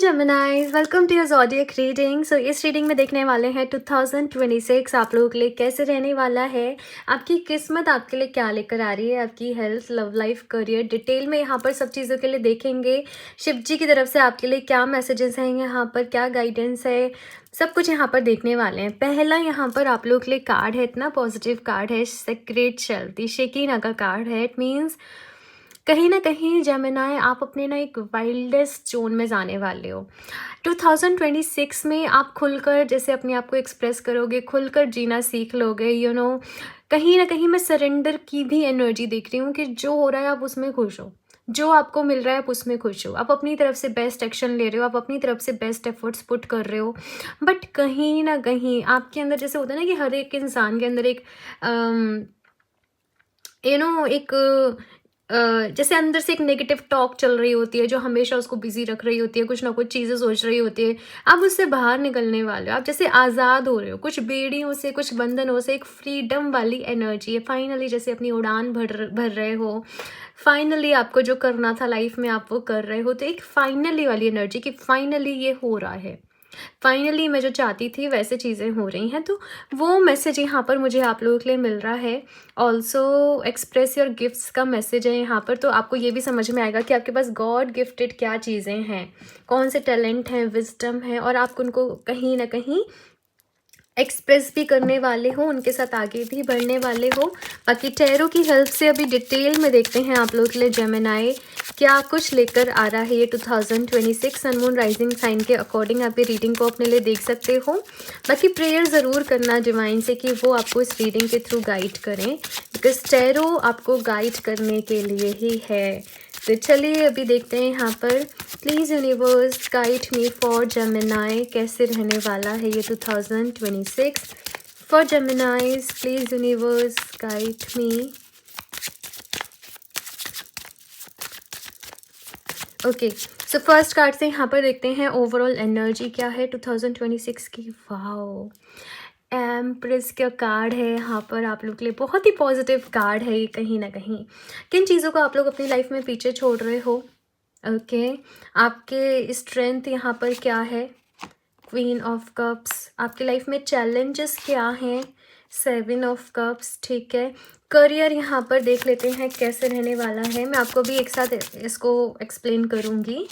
जेमिनाइज, welcome to your zodiac reading. सो इस reading में देखने वाले हैं 2026 आप लोगों के लिए कैसे रहने वाला है। आपकी किस्मत आपके लिए क्या लेकर आ रही है, आपकी health, love life, career, detail में यहाँ पर सब चीज़ों के लिए देखेंगे। शिव जी की तरफ से आपके लिए क्या मैसेजेस हैं, यहाँ पर क्या गाइडेंस है, सब कुछ यहाँ पर देखने वाले हैं। पहला यहाँ पर आप लोगों के लिए कार्ड है, इतना पॉजिटिव कार्ड है, सेक्रेट चलती शेकीना का कार्ड है। इट मीन्स कहीं ना कहीं जेमिनाई आप अपने ना एक वाइल्डेस्ट जोन में जाने वाले हो। 2026 में आप खुलकर जैसे अपने आप को एक्सप्रेस करोगे, खुलकर जीना सीख लोगे। कहीं ना कहीं मैं सरेंडर की भी एनर्जी देख रही हूँ कि जो हो रहा है आप उसमें खुश हो, जो आपको मिल रहा है आप उसमें खुश हो, आप अपनी तरफ से बेस्ट एक्शन ले रहे हो, आप अपनी तरफ से बेस्ट एफर्ट्स पुट कर रहे हो। बट कहीं ना कहीं आपके अंदर जैसे होता है ना कि हर एक इंसान के अंदर एक एक जैसे अंदर से एक नेगेटिव टॉक चल रही होती है जो हमेशा उसको बिजी रख रही होती है, कुछ ना कुछ चीज़ें सोच रही होती है। आप उससे बाहर निकलने वाले हो, आप जैसे आज़ाद हो रहे हो, कुछ बेड़ियों से, कुछ बंधनों से, एक फ्रीडम वाली एनर्जी है। फाइनली जैसे अपनी उड़ान भर रहे हो, फाइनली आपको जो करना था लाइफ में आप वो कर रहे हो। तो एक फाइनली वाली एनर्जी कि फाइनली ये हो रहा है, फाइनली मैं जो चाहती थी वैसे चीज़ें हो रही हैं। तो वो मैसेज यहाँ पर मुझे आप लोगों के लिए मिल रहा है। ऑल्सो एक्सप्रेस योर गिफ्ट्स का मैसेज है यहाँ पर। तो आपको ये भी समझ में आएगा कि आपके पास गॉड गिफ्टेड क्या चीज़ें हैं, कौन से टैलेंट हैं, विजडम है, और आप उनको कहीं ना कहीं एक्सप्रेस भी करने वाले हो, उनके साथ आगे भी बढ़ने वाले हो। बाकी टैरो की हेल्प से अभी डिटेल में देखते हैं आप लोगों के लिए जेमिनाई क्या कुछ लेकर आ रहा है ये 2026 सन मून राइजिंग साइन के अकॉर्डिंग। आप ये रीडिंग को अपने लिए देख सकते हो। बाकी प्रेयर ज़रूर करना डिवाइन से कि वो आपको इस रीडिंग के थ्रू गाइड करें, बिकॉज टैरो आपको गाइड करने के लिए ही है। तो चलिए अभी देखते हैं यहाँ पर। Please universe guide me for Gemini, कैसे रहने वाला है ये 2026 for जेमिनाइज। Please universe guide me. Okay, so first card से यहाँ पर देखते हैं ओवरऑल एनर्जी क्या है 2026 की। वाओ, एम्प्रेस का कार्ड है यहाँ पर आप लोग के लिए। बहुत ही पॉजिटिव कार्ड है ये। कहीं ना कहीं किन चीज़ों को आप लोग अपनी लाइफ में पीछे छोड़ रहे हो। ओके, आपके स्ट्रेंथ यहाँ पर क्या है, क्वीन ऑफ कप्स। आपकी लाइफ में चैलेंजेस क्या हैं, 7 ऑफ कप्स। ठीक है, करियर यहाँ पर देख लेते हैं कैसे रहने वाला है। मैं आपको भी एक साथ इसको एक्सप्लेन करूँगी।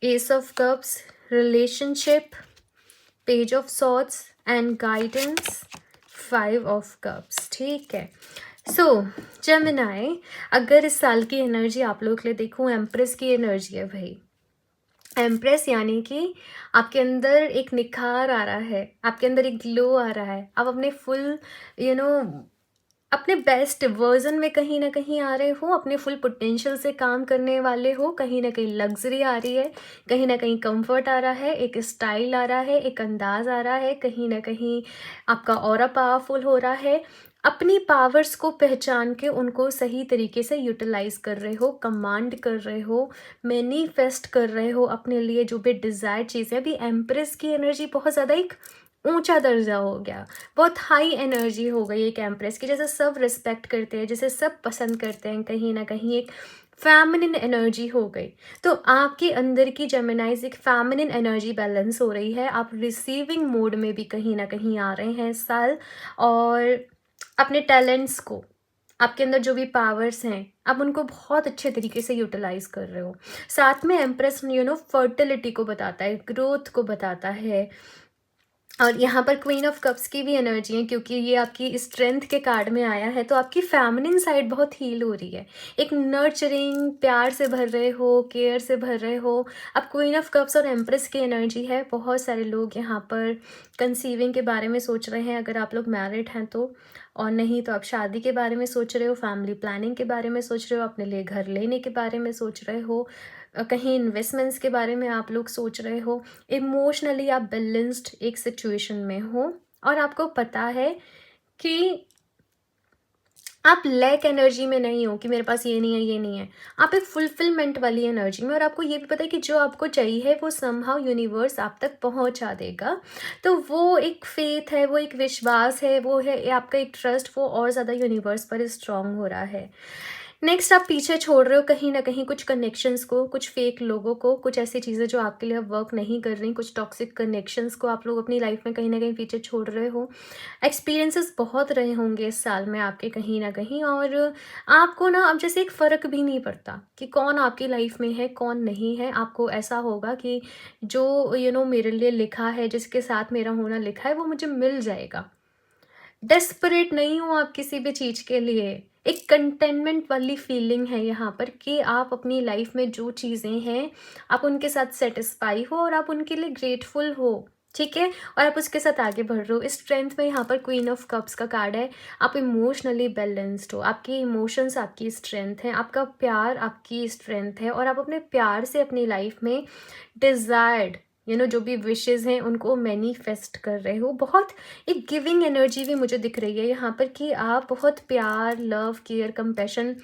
S of cups, relationship, page of swords and guidance, 5 of cups. ठीक है, सो जेमिनाई अगर इस साल की एनर्जी आप लोग के लिए देखूँ, एम्प्रेस की एनर्जी है भाई। एम्प्रेस यानी कि आपके अंदर एक निखार आ रहा है, आपके अंदर एक ग्लो आ रहा है, आप अपने फुल यू नो अपने बेस्ट वर्जन में कहीं ना कहीं आ रहे हो, अपने फुल पोटेंशियल से काम करने वाले हो। कहीं ना कहीं लग्जरी आ रही है, कहीं ना कहीं कंफर्ट आ रहा है, एक स्टाइल आ रहा है, एक अंदाज आ रहा है, कहीं ना कहीं आपका ऑरा पावरफुल हो रहा है। अपनी पावर्स को पहचान के उनको सही तरीके से यूटिलाइज कर रहे हो, कमांड कर रहे हो, मैनिफेस्ट कर रहे हो अपने लिए जो भी डिज़ायर चीज़ें। अभी एम्प्रेस की एनर्जी बहुत ज़्यादा एक ऊंचा दर्जा हो गया, बहुत हाई एनर्जी हो गई एक एम्प्रेस की, जैसे सब रिस्पेक्ट करते हैं, जैसे सब पसंद करते हैं। कहीं ना कहीं एक फैमिनिन एनर्जी हो गई। तो आपके अंदर की जेमिनाइज एक फैमिनिन एनर्जी बैलेंस हो रही है। आप रिसीविंग मोड में भी कहीं ना कहीं आ रहे हैं इस साल, और अपने टैलेंट्स को, आपके अंदर जो भी पावर्स हैं, आप उनको बहुत अच्छे तरीके से यूटिलाइज कर रहे हो। साथ में एम्प्रेस फर्टिलिटी को बताता है, ग्रोथ को बताता है। और यहाँ पर क्वीन ऑफ कप्स की भी एनर्जी है, क्योंकि ये आपकी स्ट्रेंथ के कार्ड में आया है। तो आपकी फेमिनिन साइड बहुत हील हो रही है, एक नर्चरिंग, प्यार से भर रहे हो, केयर से भर रहे हो। अब क्वीन ऑफ कप्स और एम्प्रेस की एनर्जी है। बहुत सारे लोग यहाँ पर कंसीविंग के बारे में सोच रहे हैं, अगर आप लोग मैरिड हैं तो, और नहीं तो आप शादी के बारे में सोच रहे हो, फैमिली प्लानिंग के बारे में सोच रहे हो, अपने लिए घर लेने के बारे में सोच रहे हो, कहीं इन्वेस्टमेंट्स के बारे में आप लोग सोच रहे हो। इमोशनली आप बैलेंस्ड एक सिचुएशन में हो, और आपको पता है कि आप लैक एनर्जी में नहीं हो कि मेरे पास ये नहीं है, ये नहीं है। आप एक फुलफिलमेंट वाली एनर्जी में, और आपको ये भी पता है कि जो आपको चाहिए वो समहाउ यूनिवर्स आप तक पहुंचा देगा। तो वो एक फेथ है, वो एक विश्वास है, वो है आपका एक ट्रस्ट, वो और ज़्यादा यूनिवर्स पर स्ट्रांग हो रहा है। नेक्स्ट आप पीछे छोड़ रहे हो कहीं न कहीं कुछ कनेक्शंस को, कुछ फेक लोगों को, कुछ ऐसी चीज़ें जो आपके लिए अब वर्क नहीं कर रही, कुछ टॉक्सिक कनेक्शंस को आप लोग अपनी लाइफ में कहीं न कहीं पीछे छोड़ रहे हो। एक्सपीरियंसेस बहुत रहे होंगे इस साल में आपके कहीं न कहीं, और आपको ना अब जैसे एक फ़र्क भी नहीं पड़ता कि कौन आपकी लाइफ में है, कौन नहीं है। आपको ऐसा होगा कि जो मेरे लिए लिखा है, जिसके साथ मेरा होना लिखा है, वो मुझे मिल जाएगा। डेस्परेट नहीं हो आप किसी भी चीज़ के लिए। एक कंटेनमेंट वाली फीलिंग है यहाँ पर कि आप अपनी लाइफ में जो चीज़ें हैं, आप उनके साथ सैटिस्फाई हो और आप उनके लिए ग्रेटफुल हो, ठीक है? और आप उसके साथ आगे बढ़ रहे हो। इस स्ट्रेंथ में यहाँ पर क्वीन ऑफ कप्स का कार्ड है। आप इमोशनली बैलेंस्ड हो, आपके इमोशंस आपकी स्ट्रेंथ हैं, आपका प्यार आपकी स्ट्रेंथ है, और आप अपने प्यार से अपनी लाइफ में डिज़ायर्ड जो भी विशेज़ हैं उनको मैनिफेस्ट कर रहे हो। बहुत एक गिविंग एनर्जी भी मुझे दिख रही है यहाँ पर कि आप बहुत प्यार, लव, केयर, कंपैशन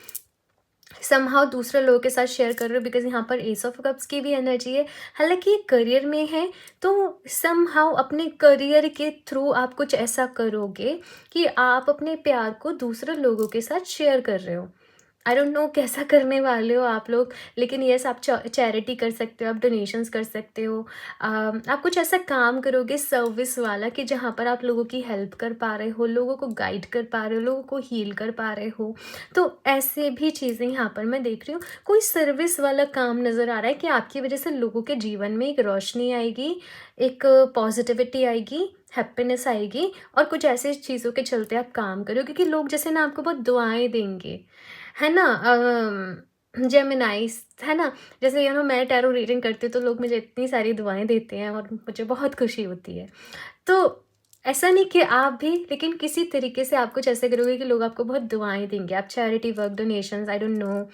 समहाउ दूसरे लोगों के साथ शेयर कर रहे हो, बिकॉज यहाँ पर एस ऑफ कप्स की भी एनर्जी है। हालांकि ये करियर में है, तो समहाउ अपने करियर के थ्रू आप कुछ ऐसा करोगे कि आप अपने प्यार को दूसरे लोगों के साथ शेयर कर रहे हो। आई डोंट नो कैसा करने वाले हो आप लोग, लेकिन यस आप चैरिटी कर सकते हो, आप डोनेशंस कर सकते हो। आप कुछ ऐसा काम करोगे सर्विस वाला कि जहाँ पर आप लोगों की हेल्प कर पा रहे हो, लोगों को गाइड कर पा रहे हो, लोगों को हील कर पा रहे हो। तो ऐसे भी चीज़ें यहाँ पर मैं देख रही हूँ। कोई सर्विस वाला काम नज़र आ रहा है कि आपकी वजह से लोगों के जीवन में एक रोशनी आएगी, एक पॉजिटिविटी आएगी, हैप्पीनेस आएगी, और कुछ ऐसे चीज़ों के चलते आप काम करो, क्योंकि लोग जैसे ना आपको बहुत दुआएं देंगे, है ना? जेमिनाइज़, है ना? जैसे मैं टैरो रीडिंग करती हूँ तो लोग मुझे इतनी सारी दुआएँ देते हैं और मुझे बहुत खुशी होती है। तो ऐसा नहीं कि आप भी, लेकिन किसी तरीके से आप कुछ ऐसे करोगे कि लोग आपको बहुत दुआएँ देंगे। आप charity work, donations, I don't know,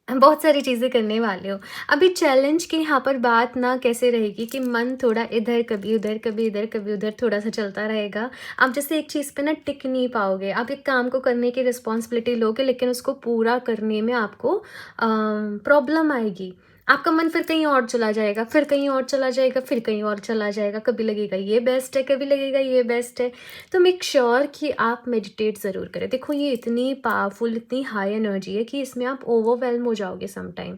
बहुत सारी चीज़ें करने वाले हो। अभी चैलेंज की यहाँ पर बात ना कैसे रहेगी कि मन थोड़ा इधर कभी उधर, कभी इधर कभी उधर थोड़ा-सा चलता रहेगा। आप जैसे एक चीज़ पे ना टिक नहीं पाओगे। आप एक काम को करने की रिस्पॉन्सिबिलिटी लोगे, लेकिन उसको पूरा करने में आपको प्रॉब्लम आएगी। आपका मन फिर कहीं और चला जाएगा, फिर कहीं और चला जाएगा, फिर कहीं और चला जाएगा। कभी लगेगा ये बेस्ट है, कभी लगेगा ये बेस्ट है। तो मेक श्योर कि आप मेडिटेट ज़रूर करें। देखो ये इतनी पावरफुल, इतनी हाई एनर्जी है कि इसमें आप ओवरवेल्म हो जाओगे सम टाइम,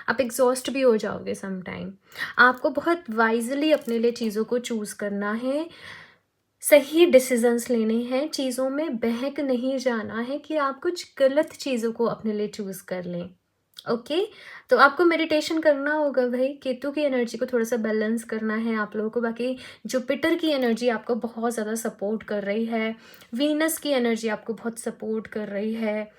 आप एग्जॉस्ट भी हो जाओगे सम टाइम। आपको बहुत वाइजली अपने लिए चीज़ों को चूज़ करना है, सही डिसीजंस लेने हैं, चीज़ों में बहक नहीं जाना है कि आप कुछ गलत चीज़ों को अपने लिए चूज़ कर लें। ओके, तो आपको मेडिटेशन करना होगा भाई। केतु की एनर्जी को थोड़ा सा बैलेंस करना है आप लोगों को। बाकी जुपिटर की एनर्जी आपको बहुत ज़्यादा सपोर्ट कर रही है, वीनस की एनर्जी आपको बहुत सपोर्ट कर रही है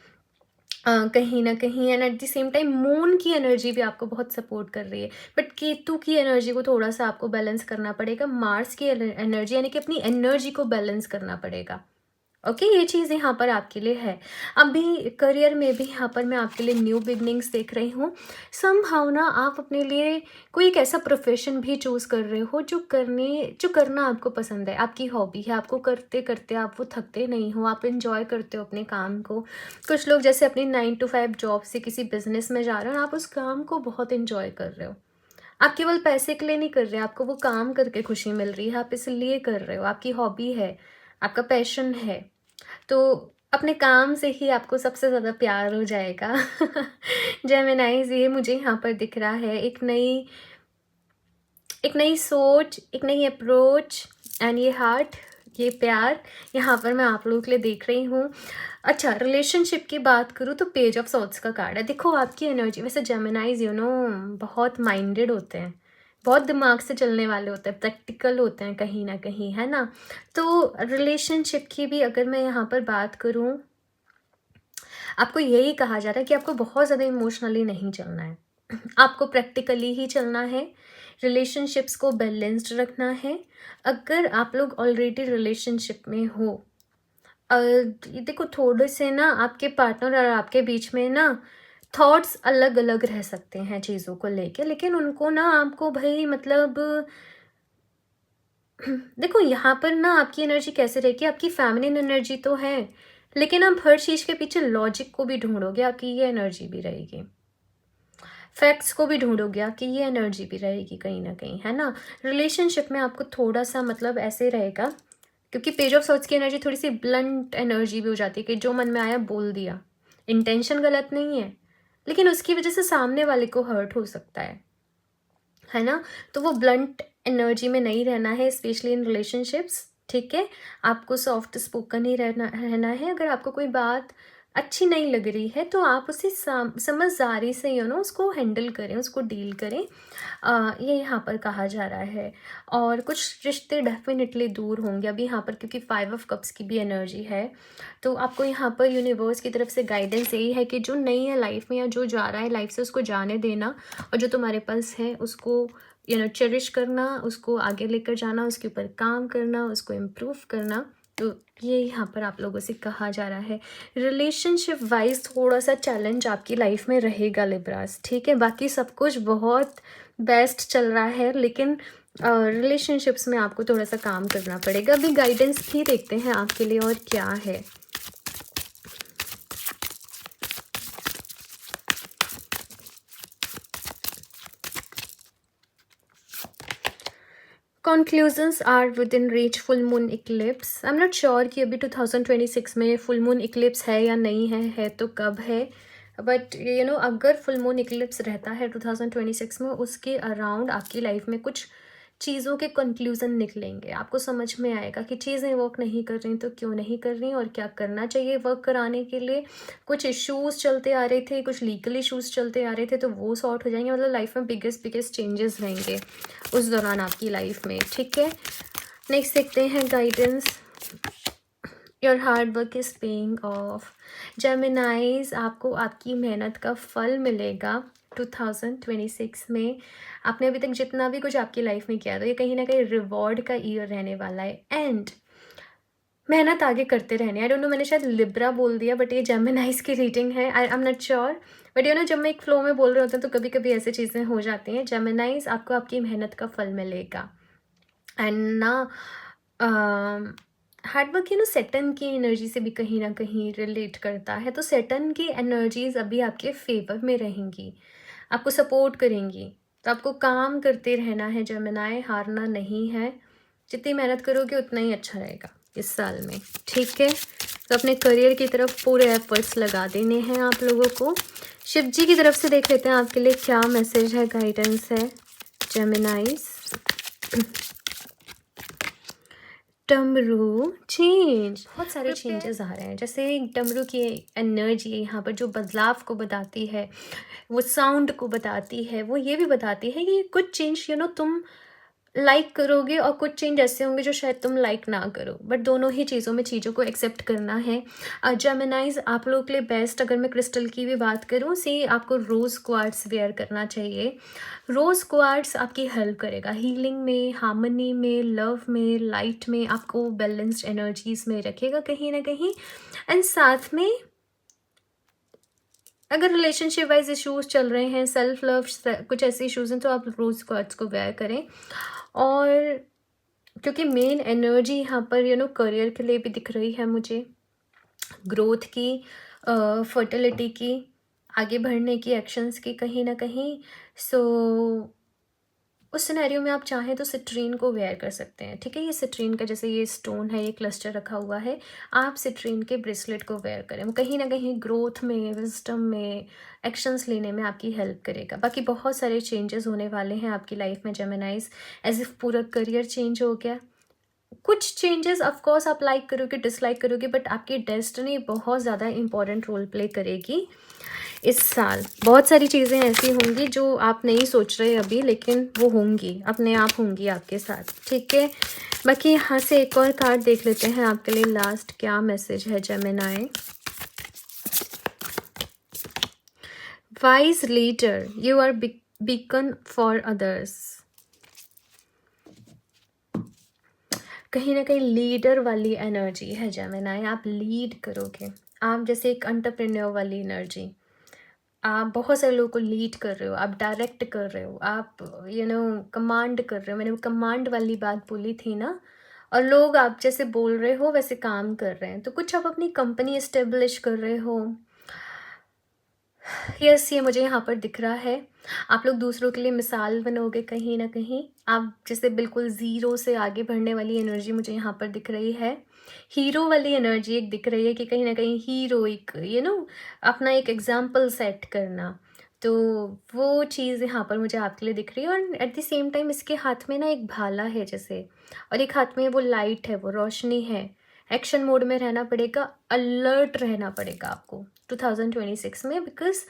कहीं ना कहीं, and at the same time moon की एनर्जी भी आपको बहुत सपोर्ट कर रही है। बट केतु की एनर्जी को थोड़ा सा आपको बैलेंस करना पड़ेगा। मार्स की एनर्जी यानी कि अपनी एनर्जी को बैलेंस करना पड़ेगा। ओके, ये चीज़ यहाँ पर आपके लिए है। अभी करियर में भी यहाँ पर मैं आपके लिए न्यू बिगनिंग्स देख रही हूँ। समहाउ ना आप अपने लिए कोई एक ऐसा प्रोफेशन भी चूज़ कर रहे हो जो करना आपको पसंद है, आपकी हॉबी है, आपको करते करते आप वो थकते नहीं हो, आप इंजॉय करते हो अपने काम को। कुछ लोग जैसे अपनी 9 to 5 जॉब से किसी बिजनेस में जा रहे हो और आप उस काम को बहुत इंजॉय कर रहे हो। आप केवल पैसे के लिए नहीं कर रहे, आपको वो काम करके खुशी मिल रही है, आप इसलिए कर रहे हो, आपकी हॉबी है, आपका पैशन है। तो अपने काम से ही आपको सबसे ज़्यादा प्यार हो जाएगा। जेमिनाइज़, ये मुझे यहाँ पर दिख रहा है एक नई सोच, एक नई अप्रोच, एंड ये हार्ट, ये प्यार यहाँ पर मैं आप लोगों के लिए देख रही हूँ। अच्छा, रिलेशनशिप की बात करूँ तो पेज ऑफ सॉर्ड्स का कार्ड है। देखो आपकी एनर्जी, वैसे जेमिनाइज बहुत माइंडेड होते हैं, बहुत दिमाग से चलने वाले होते हैं, प्रैक्टिकल होते हैं कहीं ना कहीं, है ना? तो रिलेशनशिप की भी अगर मैं यहाँ पर बात करूँ, आपको यही कहा जा रहा है कि आपको बहुत ज़्यादा इमोशनली नहीं चलना है। आपको प्रैक्टिकली ही चलना है, रिलेशनशिप्स को बैलेंस्ड रखना है। अगर आप लोग ऑलरेडी रिलेशनशिप में हो, देखो थोड़े से ना आपके पार्टनर और आपके बीच में ना थॉट्स अलग अलग रह सकते हैं चीज़ों को लेके, लेकिन उनको ना आपको भाई मतलब देखो यहाँ पर ना आपकी एनर्जी कैसे रहेगी, आपकी फेमिनिन एनर्जी तो है, लेकिन आप हर चीज़ के पीछे लॉजिक को भी ढूंढोगे, आपकी ये एनर्जी भी रहेगी। फैक्ट्स को भी ढूंढोगे कि ये एनर्जी भी रहेगी कहीं ना कहीं, है ना? रिलेशनशिप में आपको थोड़ा सा मतलब ऐसे रहेगा, क्योंकि पेज ऑफ सॉर्ड्स की एनर्जी थोड़ी सी ब्लंट एनर्जी भी हो जाती है कि जो मन में आया बोल दिया, इंटेंशन गलत नहीं है, लेकिन उसकी वजह से सामने वाले को हर्ट हो सकता है ना। तो वो ब्लंट एनर्जी में नहीं रहना है, स्पेशली इन रिलेशनशिप्स, ठीक है। आपको सॉफ्ट स्पोकन ही रहना है। अगर आपको कोई बात अच्छी नहीं लग रही है तो आप उसे समझदारी से उसको हैंडल करें, उसको डील करें। ये यहाँ पर कहा जा रहा है। और कुछ रिश्ते डेफिनेटली दूर होंगे अभी यहाँ पर, क्योंकि 5 ऑफ कप्स की भी एनर्जी है। तो आपको यहाँ पर यूनिवर्स की तरफ से गाइडेंस यही है कि जो नहीं है लाइफ में या जो जा रहा है लाइफ से उसको जाने देना, और जो तुम्हारे पास है उसको चेरिश करना, उसको आगे लेकर जाना, उसके ऊपर काम करना, उसको इम्प्रूव करना। तो ये यहाँ पर आप लोगों से कहा जा रहा है। रिलेशनशिप वाइज थोड़ा सा चैलेंज आपकी लाइफ में रहेगा लिब्रास, ठीक है। बाकी सब कुछ बहुत बेस्ट चल रहा है, लेकिन रिलेशनशिप्स में आपको थोड़ा सा काम करना पड़ेगा। अभी गाइडेंस भी देखते हैं आपके लिए और क्या है। Conclusions are within reach full moon eclipse. I am not sure कि अभी 2026 में फुल मून इक्लिप्स है या नहीं है तो कब है, बट अगर फुल मून इक्लिप्स रहता है 2026 में, उसके अराउंड आपकी लाइफ में कुछ चीज़ों के कंक्लूज़न निकलेंगे। आपको समझ में आएगा कि चीज़ें वर्क नहीं कर रही तो क्यों नहीं कर रही और क्या करना चाहिए वर्क कराने के लिए। कुछ इश्यूज़ चलते आ रहे थे, कुछ लीगल इश्यूज़ चलते आ रहे थे, तो वो सॉर्ट हो जाएंगे। मतलब लाइफ में बिगेस्ट चेंजेस रहेंगे उस दौरान आपकी लाइफ में, ठीक है। नेक्स्ट देखते हैं guidance. Your hard work is paying off. जेमिनाइज, आपको आपकी मेहनत का फल मिलेगा 2026 में। आपने अभी तक जितना भी कुछ आपकी लाइफ में किया, तो ये कहीं ना कहीं रिवॉर्ड का ईयर रहने वाला है। एंड मेहनत आगे करते रहने। आई डोंट नो, मैंने शायद लिब्रा बोल दिया, बट ये जेमिनाइज की रीडिंग है। आई एम नॉट श्योर, बट जब मैं एक फ्लो में बोल रहे होते हैं तो कभी कभी ऐसी चीज़ें हो जाती हैं। जेमिनाइज, आपको आपकी मेहनत का फल मिलेगा। एंड ना हार्डवर्क सैटर्न की एनर्जी से भी कहीं ना कहीं रिलेट करता है। तो सैटर्न की एनर्जीज अभी आपके फेवर में रहेंगी, आपको सपोर्ट करेंगी। तो आपको काम करते रहना है जेमिनाई, हारना नहीं है। जितनी मेहनत करोगे उतना ही अच्छा रहेगा इस साल में, ठीक है। तो अपने करियर की तरफ पूरे एफर्ट्स लगा देने हैं आप लोगों को। शिव जी की तरफ से देख लेते हैं आपके लिए क्या मैसेज है, गाइडेंस है जेमिनाइज। डमरू चेंज, बहुत सारे चेंजेस आ रहे हैं। जैसे डमरू की एनर्जी यहाँ पर जो बदलाव को बताती है, वो साउंड को बताती है, वो ये भी बताती है कि कुछ चेंज तुम लाइक करोगे और कुछ चेंज ऐसे होंगे जो शायद तुम लाइक ना करो, बट दोनों ही चीज़ों में चीज़ों को एक्सेप्ट करना है। जेमिनाइज, आप लोगों के लिए बेस्ट, अगर मैं क्रिस्टल की भी बात करूँ, सी आपको रोज़ क्वार्ट्स वेयर करना चाहिए। रोज़ क्वार्ट्स आपकी हेल्प करेगा हीलिंग में, हार्मनी में, लव में, लाइट में, आपको बैलेंस्ड एनर्जीज में रखेगा कहीं ना कहीं। एंड साथ में अगर रिलेशनशिप वाइज इश्यूज चल रहे हैं, सेल्फ लव, कुछ ऐसे इश्यूज हैं, तो आप रोज़ क्वार्ट्स को वेयर करें। और क्योंकि मेन एनर्जी यहाँ पर करियर के लिए भी दिख रही है मुझे, ग्रोथ की, फर्टिलिटी की, आगे बढ़ने की, एक्शंस की कहीं ना कहीं। सो उस सिनेरियो में आप चाहें तो सिट्रीन को वेयर कर सकते हैं, ठीक है। ये सिट्रीन का, जैसे ये स्टोन है, ये क्लस्टर रखा हुआ है, आप सिट्रीन के ब्रेसलेट को वेयर करें। वो कहीं ना कहीं ग्रोथ में, विजडम में, एक्शंस लेने में आपकी हेल्प करेगा। बाकी बहुत सारे चेंजेस होने वाले हैं आपकी लाइफ में जेमिनाइज, एज इफ पूरा करियर चेंज हो गया। कुछ चेंजेस ऑफकोर्स आप लाइक करोगे, डिसलाइक करोगे, बट आपकी डेस्टिनी बहुत ज़्यादा इंपॉर्टेंट रोल प्ले करेगी इस साल। बहुत सारी चीज़ें ऐसी होंगी जो आप नहीं सोच रहे अभी, लेकिन वो होंगी, अपने आप होंगी आपके साथ, ठीक है। बाकी यहाँ से एक और कार्ड देख लेते हैं आपके लिए लास्ट, क्या मैसेज है Gemini. Wise leader, you are beacon for others. कहीं ना कहीं लीडर वाली एनर्जी है जेमिनाई, आप लीड करोगे। आप जैसे एक एंटरप्रेन्योर वाली एनर्जी, आप बहुत सारे लोगों को लीड कर रहे हो, आप डायरेक्ट कर रहे हो, आप कमांड कर रहे हो। मैंने कमांड वाली बात बोली थी ना, और लोग आप जैसे बोल रहे हो वैसे काम कर रहे हैं। तो कुछ आप अपनी कंपनी इस्टेब्लिश कर रहे हो, यस, ये मुझे यहाँ पर दिख रहा है। आप लोग दूसरों के लिए मिसाल बनोगे कहीं न कहीं। आप जैसे बिल्कुल ज़ीरो से आगे बढ़ने वाली एनर्जी मुझे यहाँ पर दिख रही है। हीरो वाली एनर्जी एक दिख रही है कि कहीं न कहीं हीरोइक अपना एक एग्ज़ाम्पल सेट करना। तो वो चीज़ यहाँ पर मुझे आपके लिए दिख रही है और एट द सेम टाइम इसके हाथ में ना एक भाला है जैसे, और एक हाथ में वो लाइट है, वो रोशनी है। एक्शन मोड में रहना पड़ेगा, अलर्ट रहना पड़ेगा आपको 2026 में, बिकॉज़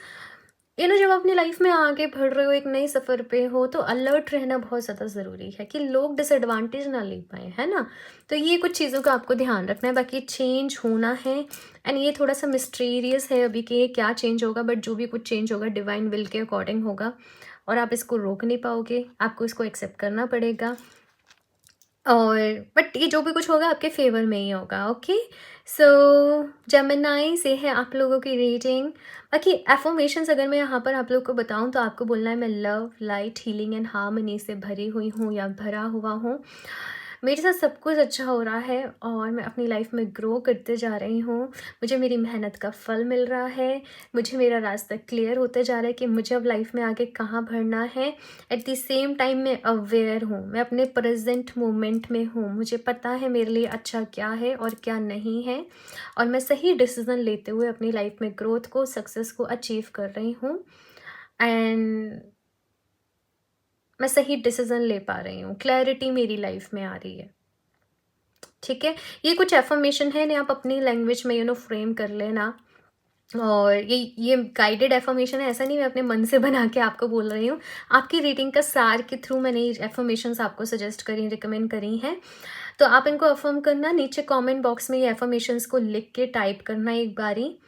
जब अपनी लाइफ में आगे बढ़ रहे हो, एक नए सफ़र पे हो, तो अलर्ट रहना बहुत ज़्यादा ज़रूरी है कि लोग डिसएडवांटेज ना ले पाएँ, है ना? तो ये कुछ चीज़ों का आपको ध्यान रखना है, बाकी चेंज होना है एंड ये थोड़ा-सा मिस्टीरियस है अभी कि ये क्या चेंज होगा, बट जो भी कुछ चेंज होगा डिवाइन विल के अकॉर्डिंग होगा और आप इसको रोक नहीं पाओगे, आपको इसको एक्सेप्ट करना पड़ेगा। और बट ये जो भी कुछ होगा आपके फेवर में ही होगा, ओके। सो जेमिनी से है आप लोगों की रीडिंग। बाकी एफर्मेशंस अगर मैं यहाँ पर आप लोग को बताऊँ तो आपको बोलना है, मैं love, light, healing and harmony से भरी हुई हूँ या भरा हुआ हूँ। मेरे साथ सब कुछ अच्छा हो रहा है और मैं अपनी लाइफ में ग्रो करते जा रही हूँ। मुझे मेरी मेहनत का फल मिल रहा है। मुझे मेरा रास्ता क्लियर होते जा रहा है कि मुझे अब लाइफ में आगे कहाँ बढ़ना है। एट द सेम टाइम मैं अवेयर हूँ, मैं अपने प्रेजेंट मोमेंट में हूँ। मुझे पता है मेरे लिए अच्छा क्या है और क्या नहीं है, और मैं सही डिसीजन लेते हुए अपनी लाइफ में ग्रोथ को, सक्सेस को अचीव कर रही हूँ एंड मैं सही डिसीजन ले पा रही हूँ। क्लैरिटी मेरी लाइफ में आ रही है। ठीक है, ये कुछ एफर्मेशन है, इन्हें आप अपनी लैंग्वेज में फ्रेम कर लेना। और ये गाइडेड एफर्मेशन है, ऐसा नहीं मैं अपने मन से बना के आपको बोल रही हूँ। आपकी रीडिंग का सार के थ्रू मैंने ये एफर्मेशंस आपको सजेस्ट करी, रिकमेंड करी हैं। तो आप इनको अफर्म करना, नीचे कमेंट बॉक्स में ये एफर्मेशंस को लिख के टाइप करना एक बारी,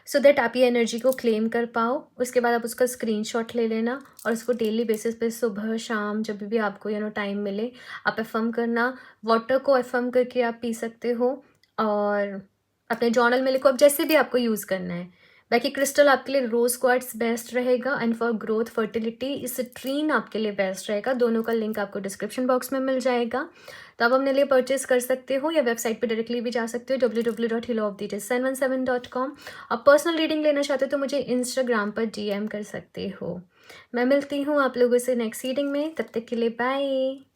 सो दैट आप ये एनर्जी को क्लेम कर पाओ। उसके बाद आप उसका स्क्रीनशॉट ले लेना और उसको डेली बेसिस पे सुबह शाम जब भी आपको टाइम मिले आप अफर्म करना। वाटर को अफर्म करके आप पी सकते हो और अपने जर्नल में लिखो, अब जैसे भी आपको यूज़ करना है। बाकी क्रिस्टल आपके लिए रोज क्वार्ट्स बेस्ट रहेगा and for growth fertility citrine आपके लिए बेस्ट रहेगा। दोनों का लिंक आपको डिस्क्रिप्शन बॉक्स में मिल जाएगा, तो आप अपने लिए परचेस कर सकते हो या वेबसाइट पे डायरेक्टली भी जा सकते हो www.healofthedays717.com। आप पर्सनल रीडिंग लेना चाहते हो तो मुझे इंस्टाग्राम पर DM कर सकते हो। मैं मिलती हूँ आप लोगों से नेक्स्ट रीडिंग में, तब तक के लिए बाय।